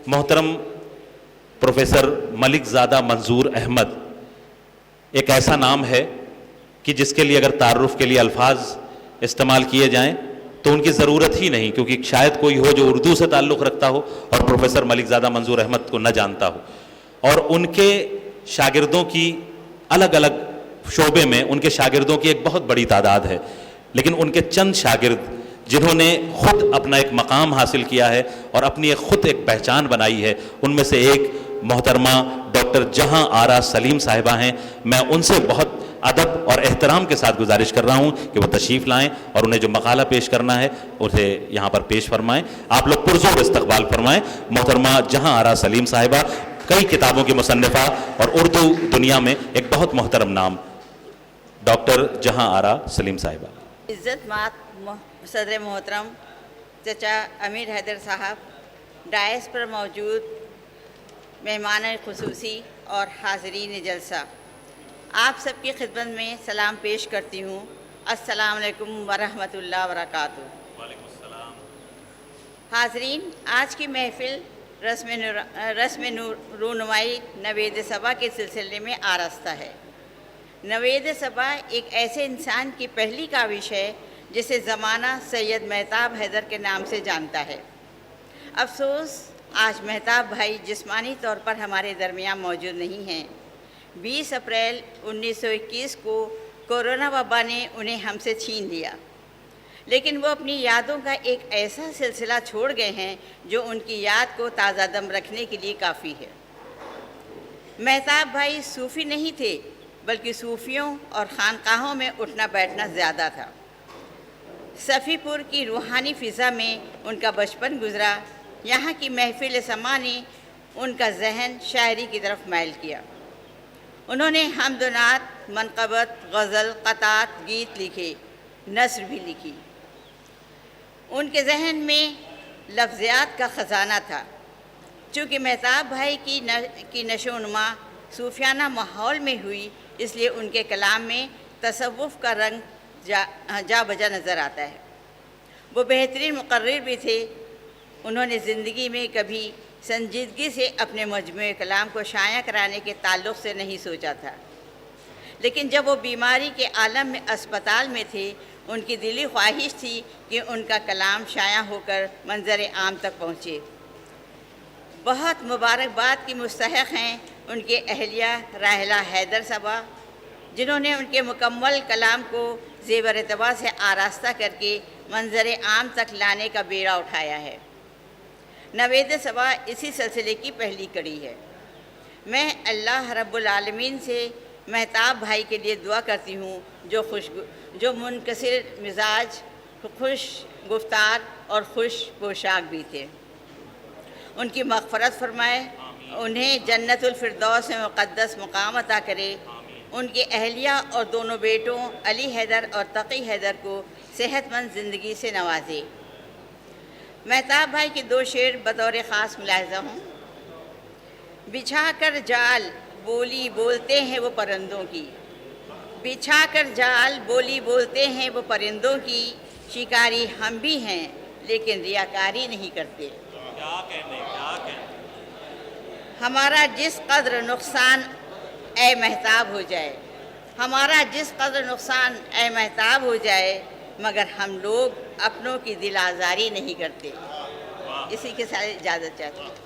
محترم پروفیسر ملک زادہ منظور احمد ایک ایسا نام ہے کہ جس کے لیے اگر تعارف کے لیے الفاظ استعمال کیے جائیں تو ان کی ضرورت ہی نہیں، کیونکہ شاید کوئی ہو جو اردو سے تعلق رکھتا ہو اور پروفیسر ملک زادہ منظور احمد کو نہ جانتا ہو. اور ان کے شاگردوں کی الگ الگ شعبے میں ان کے شاگردوں کی ایک بہت بڑی تعداد ہے، لیکن ان کے چند شاگرد جنہوں نے خود اپنا ایک مقام حاصل کیا ہے اور اپنی خود ایک پہچان بنائی ہے، ان میں سے ایک محترمہ ڈاکٹر جہاں آرا سلیم صاحبہ ہیں. میں ان سے بہت ادب اور احترام کے ساتھ گزارش کر رہا ہوں کہ وہ تشریف لائیں اور انہیں جو مقالہ پیش کرنا ہے اسے یہاں پر پیش فرمائیں. آپ لوگ پرزور استقبال فرمائیں محترمہ جہاں آرا سلیم صاحبہ، کئی کتابوں کی مصنفہ اور اردو دنیا میں ایک بہت محترم نام، ڈاکٹر جہاں آرا سلیم صاحبہ. عزت مات صدر محترم چچا امیر حیدر صاحب، ڈائس پر موجود مہمان خصوصی اور حاضرین جلسہ، آپ سب کی خدمت میں سلام پیش کرتی ہوں. السلام علیکم ورحمۃ اللہ وبرکاتہ. وعلیکم السلام. حاضرین، آج کی محفل رسم رونمائی نوید صبا کے سلسلے میں آراستہ ہے. نوید صبا ایک ایسے انسان کی پہلی کاوش ہے جسے زمانہ سید مہتاب حیدر کے نام سے جانتا ہے. افسوس آج مہتاب بھائی جسمانی طور پر ہمارے درمیان موجود نہیں ہیں. 20 اپریل 1921 کو کورونا وبا نے انہیں ہم سے چھین لیا، لیکن وہ اپنی یادوں کا ایک ایسا سلسلہ چھوڑ گئے ہیں جو ان کی یاد کو تازہ دم رکھنے کے لیے کافی ہے. مہتاب بھائی صوفی نہیں تھے، بلکہ صوفیوں اور خانقاہوں میں اٹھنا بیٹھنا زیادہ تھا. صفی پور کی روحانی فضا میں ان کا بچپن گزرا. یہاں کی محفل سما نے ان کا ذہن شاعری کی طرف مائل کیا. انہوں نے حمد و نعت، منقبت، غزل، قطعات، گیت لکھے، نثر بھی لکھی. ان کے ذہن میں لفظیات کا خزانہ تھا. چونکہ مہتاب بھائی کی نشو و نما صوفیانہ ماحول میں ہوئی، اس لیے ان کے کلام میں تصوف کا رنگ جا بجا نظر آتا ہے. وہ بہترین مقرر بھی تھے. انہوں نے زندگی میں کبھی سنجیدگی سے اپنے مجموعہ کلام کو شائع کرانے کے تعلق سے نہیں سوچا تھا، لیکن جب وہ بیماری کے عالم میں اسپتال میں تھے، ان کی دلی خواہش تھی کہ ان کا کلام شائع ہو کر منظر عام تک پہنچے. بہت مبارکباد کی مستحق ہیں ان کے اہلیہ راحلہ حیدر صاحبہ، جنہوں نے ان کے مکمل کلام کو زیور طبع سے آراستہ کر کے منظر عام تک لانے کا بیڑا اٹھایا ہے. نوید صبا اسی سلسلے کی پہلی کڑی ہے. میں اللہ رب العالمین سے مہتاب بھائی کے لیے دعا کرتی ہوں جو منکسر مزاج، خوش گفتار اور خوش پوشاک بھی تھے. ان کی مغفرت فرمائے، انہیں جنت الفردوس میں مقدس مقام عطا کرے. ان کی اہلیہ اور دونوں بیٹوں علی حیدر اور تقی حیدر کو صحت مند زندگی سے نوازے. مہتاب بھائی کے 2 شعر بطور خاص ملاحظہ ہوں. بچھا کر جال بولی بولتے ہیں وہ پرندوں کی، بچھا کر جال بولی بولتے ہیں وہ پرندوں کی، شکاری ہم بھی ہیں لیکن ریاکاری نہیں کرتے. ہمارا جس قدر نقصان اے مہتاب ہو جائے، ہمارا جس قدر نقصان اے مہتاب ہو جائے، مگر ہم لوگ اپنوں کی دل آزاری نہیں کرتے. اسی کے ساتھ اجازت چاہتے ہیں.